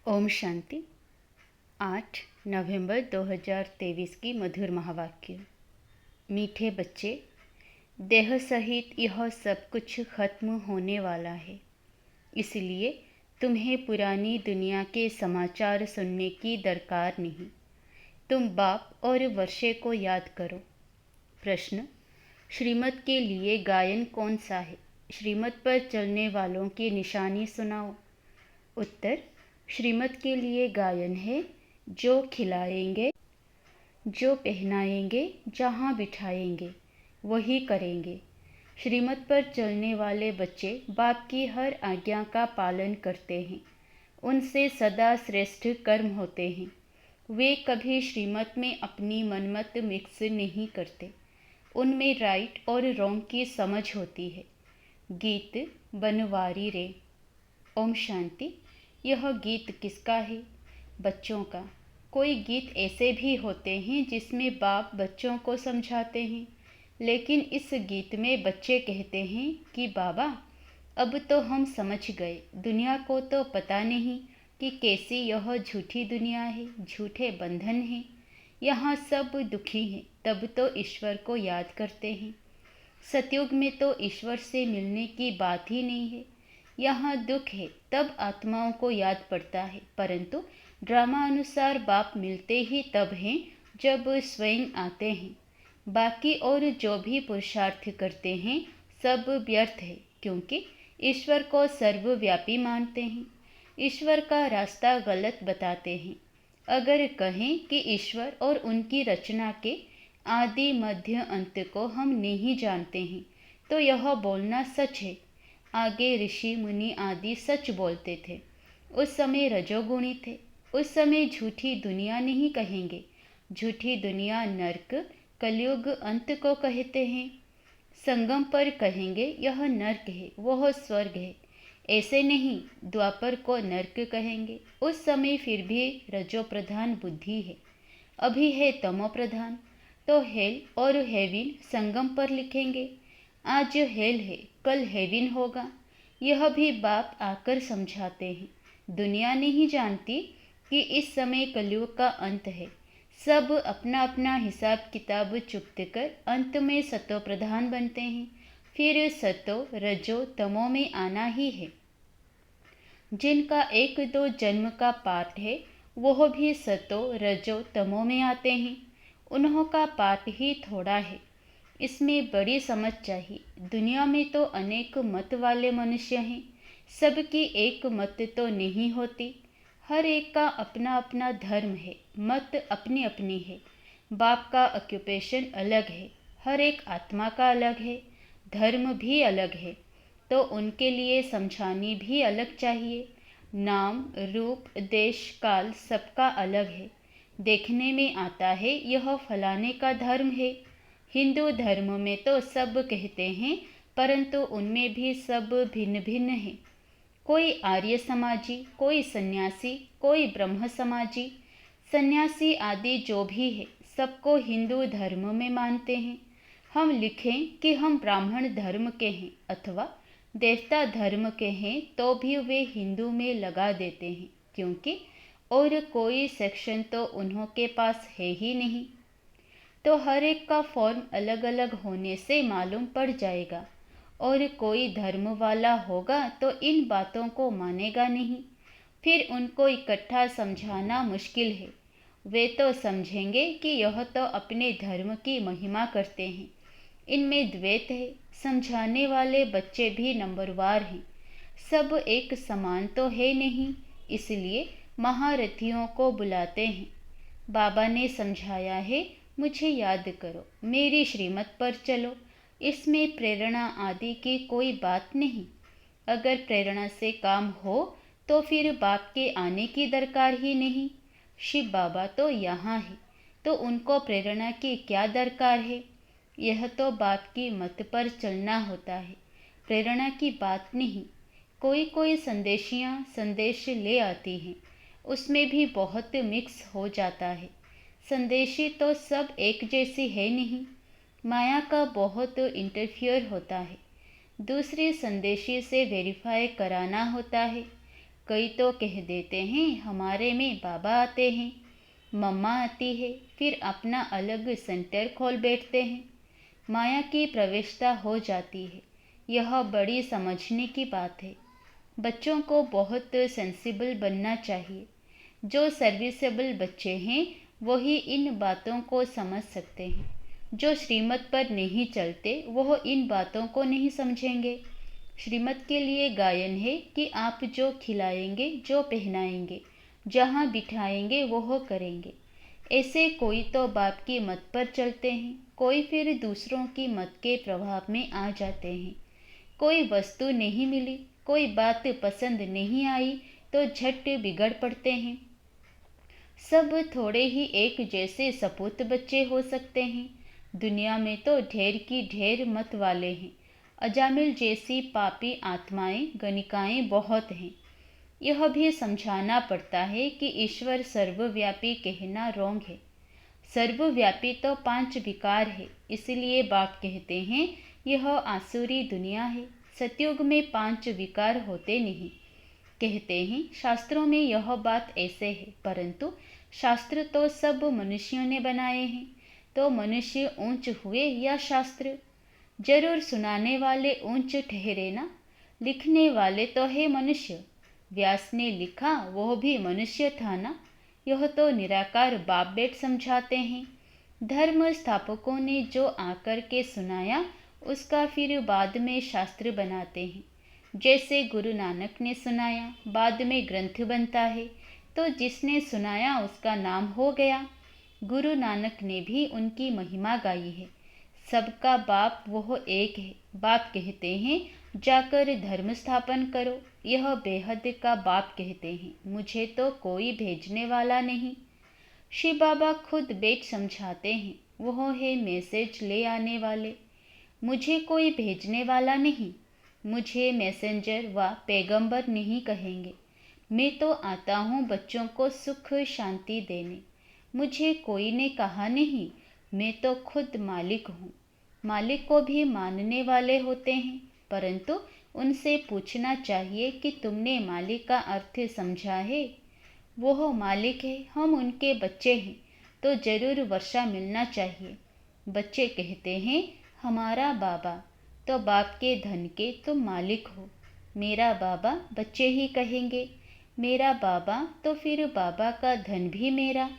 ओम शांति। 8 नवंबर 2023 की मधुर महावाक्य। मीठे बच्चे, देह सहित यह सब कुछ खत्म होने वाला है, इसलिए तुम्हें पुरानी दुनिया के समाचार सुनने की दरकार नहीं। तुम बाप और वर्षे को याद करो। प्रश्न: श्रीमत के लिए गायन कौन सा है? श्रीमत पर चलने वालों की निशानी सुनाओ। उत्तर: श्रीमत के लिए गायन है, जो खिलाएंगे, जो पहनाएंगे, जहाँ बिठाएंगे वही करेंगे। श्रीमत पर चलने वाले बच्चे बाप की हर आज्ञा का पालन करते हैं। उनसे सदा श्रेष्ठ कर्म होते हैं। वे कभी श्रीमत में अपनी मनमत मिक्स नहीं करते। उनमें राइट और रॉन्ग की समझ होती है। गीत बनवारी रे। ओम शांति। यह गीत किसका है? बच्चों का। कोई गीत ऐसे भी होते हैं जिसमें बाप बच्चों को समझाते हैं, लेकिन इस गीत में बच्चे कहते हैं कि बाबा, अब तो हम समझ गए। दुनिया को तो पता नहीं कि कैसी यह झूठी दुनिया है, झूठे बंधन हैं, यहाँ सब दुखी हैं। तब तो ईश्वर को याद करते हैं। सतयुग में तो ईश्वर से मिलने की बात ही नहीं है। यहाँ दुख है तब आत्माओं को याद पड़ता है, परंतु ड्रामा अनुसार बाप मिलते ही तब हैं जब स्वयं आते हैं। बाकी और जो भी पुरुषार्थ करते हैं सब व्यर्थ है, क्योंकि ईश्वर को सर्वव्यापी मानते हैं। ईश्वर का रास्ता गलत बताते हैं। अगर कहें कि ईश्वर और उनकी रचना के आदि मध्य अंत को हम नहीं जानते हैं, तो यह बोलना सच है। आगे ऋषि मुनि आदि सच बोलते थे। उस समय रजोगुणी थे। उस समय झूठी दुनिया नहीं कहेंगे। झूठी दुनिया नरक, कलयुग अंत को कहते हैं। संगम पर कहेंगे यह नरक है, वह स्वर्ग है। ऐसे नहीं, द्वापर को नरक कहेंगे। उस समय फिर भी रजो प्रधान बुद्धि है, अभी है तमो प्रधान, तो हेल और हेविन संगम पर लिखेंगे। आज हेल है, कल हेविन होगा। यह भी बाप आकर समझाते हैं। दुनिया नहीं जानती कि इस समय कलयुग का अंत है। सब अपना अपना हिसाब किताब चुकते कर अंत में सतो प्रधान बनते हैं। फिर सतो रजो तमो में आना ही है। जिनका एक दो जन्म का पाठ है, वह भी सतो रजो तमो में आते हैं। उन्हों का पाठ ही थोड़ा है। इसमें बड़ी समझ चाहिए। दुनिया में तो अनेक मत वाले मनुष्य हैं, सबकी एक मत तो नहीं होती। हर एक का अपना अपना धर्म है, मत अपनी अपनी है। बाप का ऑक्यूपेशन अलग है, हर एक आत्मा का अलग है, धर्म भी अलग है, तो उनके लिए समझानी भी अलग चाहिए। नाम रूप देश काल सबका अलग है। देखने में आता है यह फलाने का धर्म है। हिंदू धर्म में तो सब कहते हैं, परंतु उनमें भी सब भिन्न भिन्न हैं। कोई आर्य समाजी, कोई सन्यासी, कोई ब्रह्म समाजी। सन्यासी आदि जो भी है, सबको हिंदू धर्म में मानते हैं। हम लिखें कि हम ब्राह्मण धर्म के हैं अथवा देवता धर्म के हैं, तो भी वे हिंदू में लगा देते हैं, क्योंकि और कोई सेक्शन तो उन्हों के पास है ही नहीं। तो हर एक का फॉर्म अलग अलग होने से मालूम पड़ जाएगा। और कोई धर्म वाला होगा तो इन बातों को मानेगा नहीं। फिर उनको इकट्ठा समझाना मुश्किल है। वे तो समझेंगे कि यह तो अपने धर्म की महिमा करते हैं। इनमें द्वैत है। समझाने वाले बच्चे भी नंबरवार हैं। सब एक समान तो है नहीं, इसलिए महारथियों को बुलाते हैं। बाबा ने समझाया है, मुझे याद करो, मेरी श्रीमत पर चलो। इसमें प्रेरणा आदि की कोई बात नहीं। अगर प्रेरणा से काम हो तो फिर बाप के आने की दरकार ही नहीं। शिव बाबा तो यहाँ है, तो उनको प्रेरणा की क्या दरकार है? यह तो बाप की मत पर चलना होता है, प्रेरणा की बात नहीं। कोई कोई संदेशियाँ संदेश ले आती हैं, उसमें भी बहुत मिक्स हो जाता है। संदेशी तो सब एक जैसी है नहीं। माया का बहुत इंटरफियर होता है। दूसरे संदेशी से वेरीफाई कराना होता है। कई तो कह देते हैं हमारे में बाबा आते हैं, मम्मा आती है, फिर अपना अलग सेंटर खोल बैठते हैं। माया की प्रवेशता हो जाती है। यह बड़ी समझने की बात है। बच्चों को बहुत सेंसिबल बनना चाहिए। जो सर्विसेबल बच्चे हैं वही इन बातों को समझ सकते हैं। जो श्रीमत पर नहीं चलते वह इन बातों को नहीं समझेंगे। श्रीमत के लिए गायन है कि आप जो खिलाएंगे, जो पहनाएंगे, जहाँ बिठाएंगे वह करेंगे। ऐसे कोई तो बाप की मत पर चलते हैं, कोई फिर दूसरों की मत के प्रभाव में आ जाते हैं। कोई वस्तु नहीं मिली, कोई बात पसंद नहीं आई तो झट बिगड़ पड़ते हैं। सब थोड़े ही एक जैसे सपूत बच्चे हो सकते हैं। दुनिया में तो ढेर की ढेर मत वाले हैं। अजामिल जैसी पापी आत्माएं, गणिकाएं बहुत हैं। यह भी समझाना पड़ता है कि ईश्वर सर्वव्यापी कहना रोंग है। सर्वव्यापी तो 5 विकार है, इसलिए बाप कहते हैं यह आसुरी दुनिया है। सतयुग में 5 विकार होते नहीं। कहते हैं शास्त्रों में यह बात ऐसे है, परंतु शास्त्र तो सब मनुष्यों ने बनाए हैं, तो मनुष्य ऊंच हुए या शास्त्र? जरूर सुनाने वाले ऊंच ठहरे ना। लिखने वाले तो है मनुष्य। व्यास ने लिखा वह भी मनुष्य था ना। यह तो निराकार बाप बेट समझाते हैं। धर्म स्थापकों ने जो आकर के सुनाया उसका फिर बाद में शास्त्र बनाते हैं। जैसे गुरु नानक ने सुनाया, बाद में ग्रंथ बनता है, तो जिसने सुनाया उसका नाम हो गया। गुरु नानक ने भी उनकी महिमा गाई है। सबका बाप वह एक है। बाप कहते हैं जाकर धर्म स्थापन करो। यह बेहद का बाप कहते हैं मुझे तो कोई भेजने वाला नहीं। शिव बाबा खुद बेट समझाते हैं, वह है मैसेज ले आने वाले। मुझे कोई भेजने वाला नहीं। मुझे मैसेंजर व पैगंबर नहीं कहेंगे। मैं तो आता हूँ बच्चों को सुख शांति देने। मुझे कोई ने कहा नहीं, मैं तो खुद मालिक हूँ। मालिक को भी मानने वाले होते हैं, परंतु उनसे पूछना चाहिए कि तुमने मालिक का अर्थ समझा है? वह मालिक है, हम उनके बच्चे हैं, तो जरूर वर्षा मिलना चाहिए। बच्चे कहते हैं हमारा बाबा, तो बाप के धन के तुम मालिक हो। मेरा बाबा, बच्चे ही कहेंगे मेरा बाबा, तो फिर बाबा का धन भी मेरा।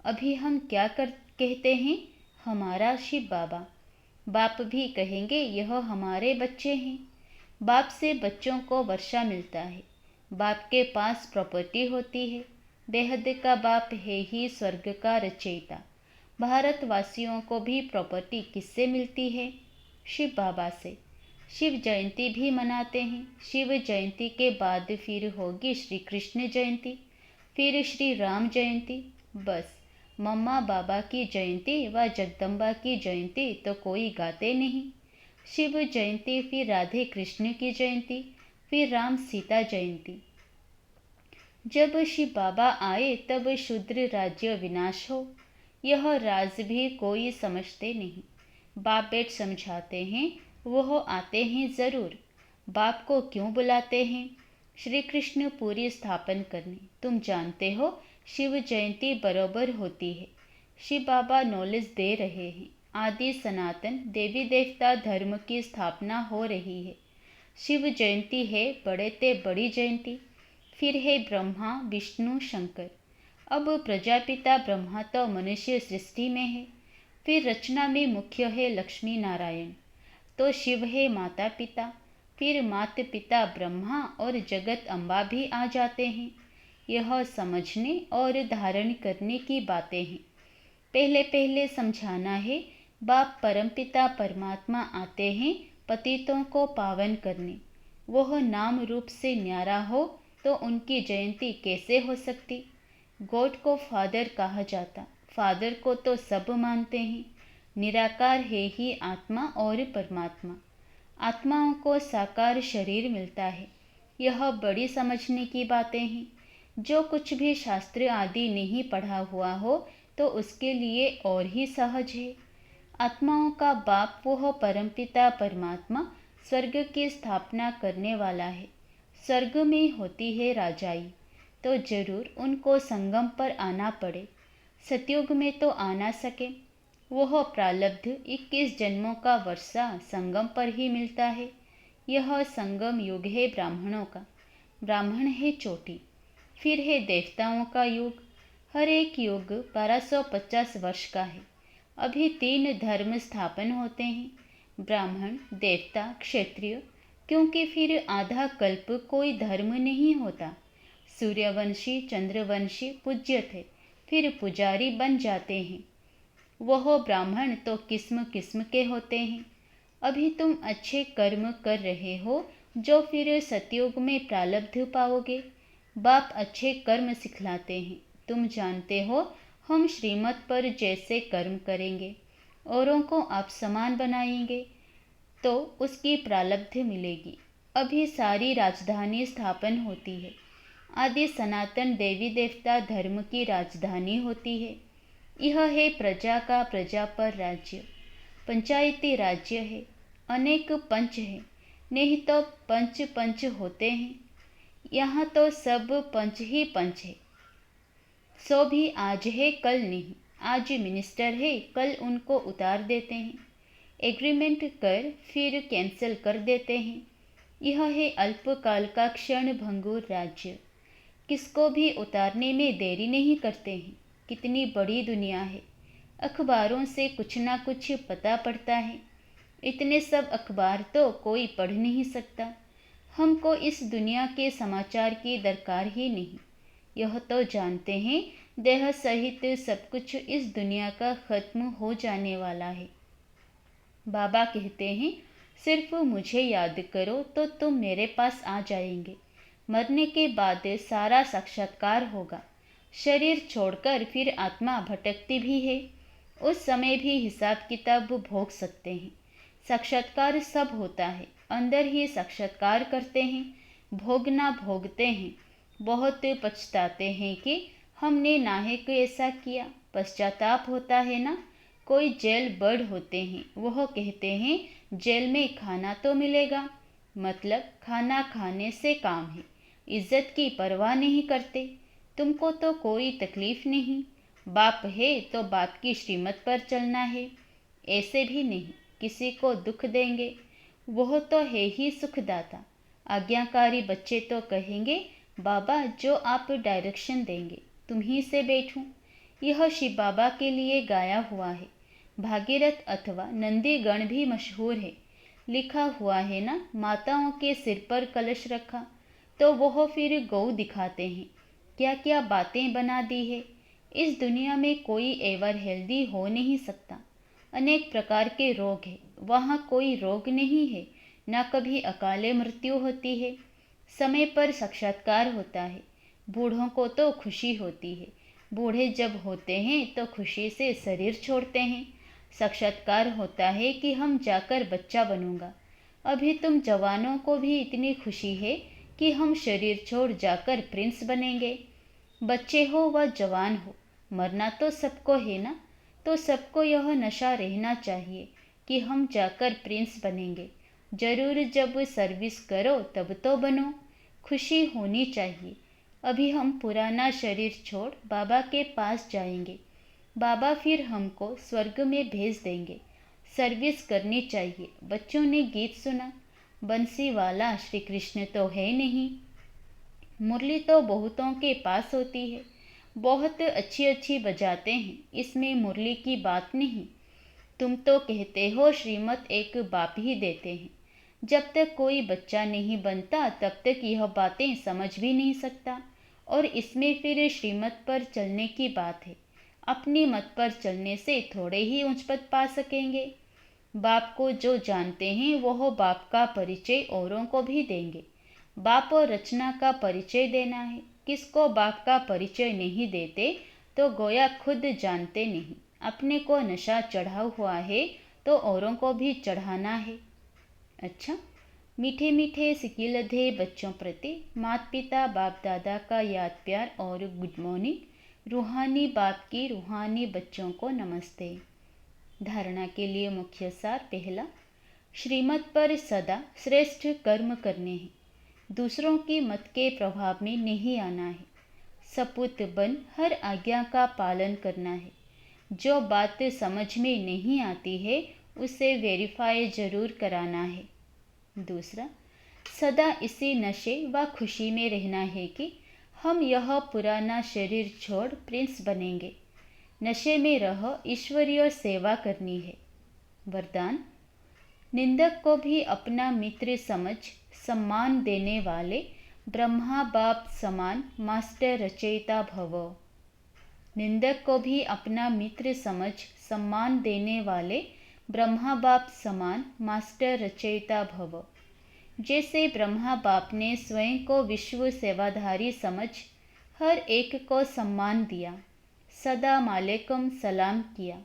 अभी हम क्या कहते हैं? हमारा शिव बाबा। बाप भी कहेंगे यह हमारे बच्चे हैं। बाप से बच्चों को वर्षा मिलता है। बाप के पास प्रॉपर्टी होती है। बेहद का बाप है ही स्वर्ग का रचयिता। भारतवासियों को भी प्रॉपर्टी किससे मिलती है? शिव बाबा से। शिव जयंती भी मनाते हैं। शिव जयंती के बाद फिर होगी श्री कृष्ण जयंती, फिर श्री राम जयंती। बस मम्मा बाबा की जयंती व जगदम्बा की जयंती तो कोई गाते नहीं। शिव जयंती, फिर राधे कृष्ण की जयंती, फिर राम सीता जयंती। जब शिव बाबा आए तब शूद्र राज्य विनाश हो। यह राज भी कोई समझते नहीं। बाप बेट समझाते हैं वह आते हैं जरूर। बाप को क्यों बुलाते हैं? श्री कृष्ण पूरी स्थापन करने। तुम जानते हो शिव जयंती बरोबर होती है। शिव बाबा नॉलेज दे रहे हैं। आदि सनातन देवी देवता धर्म की स्थापना हो रही है। शिव जयंती है बड़े ते बड़ी जयंती। फिर है ब्रह्मा विष्णु शंकर। अब प्रजापिता ब्रह्मा तो मनुष्य सृष्टि में है। फिर रचना में मुख्य है लक्ष्मी नारायण। तो शिव है माता पिता। फिर माता पिता ब्रह्मा और जगत अम्बा भी आ जाते हैं। यह समझने और धारण करने की बातें हैं। पहले पहले समझाना है बाप परमपिता परमात्मा आते हैं पतितों को पावन करने। वह नाम रूप से न्यारा हो तो उनकी जयंती कैसे हो सकती? गॉड को फादर कहा जाता। फादर को तो सब मानते हैं। निराकार है ही आत्मा और परमात्मा। आत्माओं को साकार शरीर मिलता है। यह बड़ी समझने की बातें हैं। जो कुछ भी शास्त्र आदि नहीं पढ़ा हुआ हो तो उसके लिए और ही सहज है। आत्माओं का बाप वह परमपिता परमात्मा स्वर्ग की स्थापना करने वाला है। स्वर्ग में होती है राजाई, तो जरूर उनको संगम पर आना पड़े। सतयुग में तो आ ना सके। वह प्रारब्ध 21 जन्मों का वर्षा संगम पर ही मिलता है। यह संगम युग है ब्राह्मणों का। ब्राह्मण है चोटी। फिर है देवताओं का युग। हर एक युग 1250 वर्ष का है। अभी 3 धर्म स्थापन होते हैं, ब्राह्मण, देवता, क्षत्रिय, क्योंकि फिर आधा कल्प कोई धर्म नहीं होता। सूर्यवंशी, चंद्रवंशी पूज्य थे, फिर पुजारी बन जाते हैं। वह ब्राह्मण तो किस्म किस्म के होते हैं। अभी तुम अच्छे कर्म कर रहे हो, जो फिर सतयुग में प्रारब्ध पाओगे। बाप अच्छे कर्म सिखलाते हैं। तुम जानते हो, हम श्रीमत पर जैसे कर्म करेंगे, औरों को आप समान बनाएंगे, तो उसकी प्रारब्ध मिलेगी। अभी सारी राजधानी स्थापन होती है। आदि सनातन देवी देवता धर्म की राजधानी होती है। यह है प्रजा का प्रजा पर राज्य। पंचायती राज्य है। अनेक पंच है, नहीं तो पंच पंच होते हैं। यहाँ तो सब पंच ही पंच है। सो भी आज है कल नहीं। आज मिनिस्टर है, कल उनको उतार देते हैं। एग्रीमेंट कर फिर कैंसिल कर देते हैं। यह है अल्पकाल का क्षण भंगुर राज्य। किसको भी उतारने में देरी नहीं करते हैं। कितनी बड़ी दुनिया है। अखबारों से कुछ ना कुछ पता पड़ता है। इतने सब अखबार तो कोई पढ़ नहीं सकता। हमको इस दुनिया के समाचार की दरकार ही नहीं। यह तो जानते हैं, देह सहित सब कुछ इस दुनिया का खत्म हो जाने वाला है। बाबा कहते हैं, सिर्फ मुझे याद करो तो तुम मेरे पास आ जाएंगे। मरने के बाद सारा साक्षात्कार होगा। शरीर छोड़कर फिर आत्मा भटकती भी है। उस समय भी हिसाब किताब भोग सकते हैं। साक्षात्कार सब होता है, अंदर ही साक्षात्कार करते हैं, भोगना भोगते हैं। बहुत पछताते हैं कि हमने नाहक ऐसा किया। पश्चाताप होता है ना। कोई जेल बर्ड होते हैं, वह कहते हैं जेल में खाना तो मिलेगा, मतलब खाना खाने से काम है। इज्जत की परवाह नहीं करते। तुमको तो कोई तकलीफ नहीं। बाप है तो बाप की श्रीमत पर चलना है। ऐसे भी नहीं किसी को दुख देंगे। वह तो है ही सुखदाता। आज्ञाकारी बच्चे तो कहेंगे, बाबा जो आप डायरेक्शन देंगे तुम ही से बैठूं। यह शिव बाबा के लिए गाया हुआ है। भागीरथ अथवा नंदीगण भी मशहूर है। लिखा हुआ है ना, माताओं के सिर पर कलश रखा, तो वह फिर गौ दिखाते हैं। क्या क्या बातें बना दी है। इस दुनिया में कोई एवर हेल्दी हो नहीं सकता। अनेक प्रकार के रोग है, वहाँ कोई रोग नहीं है। न कभी अकाले मृत्यु होती है। समय पर साक्षात्कार होता है। बूढ़ों को तो खुशी होती है। बूढ़े जब होते हैं तो खुशी से शरीर छोड़ते हैं। साक्षात्कार होता है कि हम जाकर बच्चा बनूंगा। अभी तुम जवानों को भी इतनी खुशी है कि हम शरीर छोड़ जाकर प्रिंस बनेंगे। बच्चे हो व जवान हो, मरना तो सबको है ना। तो सबको यह नशा रहना चाहिए कि हम जाकर प्रिंस बनेंगे। जरूर जब सर्विस करो तब तो बनो। खुशी होनी चाहिए। अभी हम पुराना शरीर छोड़ बाबा के पास जाएंगे। बाबा फिर हमको स्वर्ग में भेज देंगे। सर्विस करनी चाहिए। बच्चों ने गीत सुना, बंसी वाला श्री कृष्ण तो है नहीं। मुरली तो बहुतों के पास होती है, बहुत अच्छी अच्छी बजाते हैं, इसमें मुरली की बात नहीं। तुम तो कहते हो श्रीमत एक बाप ही देते हैं। जब तक कोई बच्चा नहीं बनता तब तक यह बातें समझ भी नहीं सकता। और इसमें फिर श्रीमत पर चलने की बात है। अपनी मत पर चलने से थोड़े ही ऊंच पद पा सकेंगे। बाप को जो जानते हैं वह बाप का परिचय औरों को भी देंगे। बाप और रचना का परिचय देना है। किसको बाप का परिचय नहीं देते तो गोया खुद जानते नहीं। अपने को नशा चढ़ा हुआ है तो औरों को भी चढ़ाना है। अच्छा, मीठे मीठे सिकिलधे बच्चों प्रति माता पिता बाप दादा का याद प्यार और गुड मॉर्निंग। रूहानी बाप की रूहानी बच्चों को नमस्ते। धारणा के लिए मुख्य सार। पहला, श्रीमत पर सदा श्रेष्ठ कर्म करने हैं। दूसरों की मत के प्रभाव में नहीं आना है। सपूत बन हर आज्ञा का पालन करना है। जो बात समझ में नहीं आती है उसे वेरीफाई जरूर कराना है। दूसरा, सदा इसी नशे व खुशी में रहना है कि हम यह पुराना शरीर छोड़ प्रिंस बनेंगे। नशे में रह ईश्वरीय सेवा करनी है। वरदान, निंदक को भी अपना मित्र समझ सम्मान देने वाले ब्रह्मा बाप समान मास्टर रचयिता भव। निंदक को भी अपना मित्र समझ सम्मान देने वाले ब्रह्मा बाप समान मास्टर रचयिता भव। जैसे ब्रह्मा बाप ने स्वयं को विश्व सेवाधारी समझ हर एक को सम्मान दिया, सदा मालेकुम सलाम किया,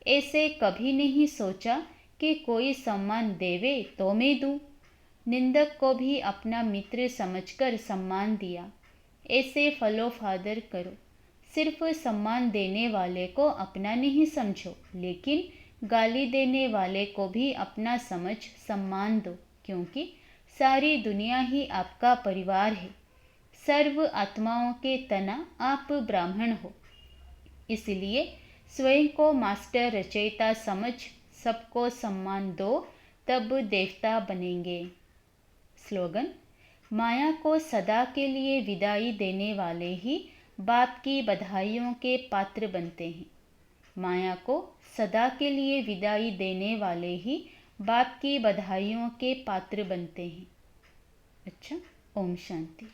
ऐसे कभी नहीं सोचा कि कोई सम्मान देवे तो मैं दूं। निंदक को भी अपना मित्र समझकर सम्मान दिया, ऐसे फॉलो फादर करो। सिर्फ सम्मान देने वाले को अपना नहीं समझो, लेकिन गाली देने वाले को भी अपना समझ सम्मान दो, क्योंकि सारी दुनिया ही आपका परिवार है। सर्व आत्माओं के तना आप ब्राह्मण हो, इसलिए स्वयं को मास्टर रचयिता समझ सबको सम्मान दो, तब देवता बनेंगे। स्लोगन, माया को सदा के लिए विदाई देने वाले ही बाप की बधाइयों के पात्र बनते हैं। माया को सदा के लिए विदाई देने वाले ही बाप की बधाइयों के पात्र बनते हैं। अच्छा, ओम शांति।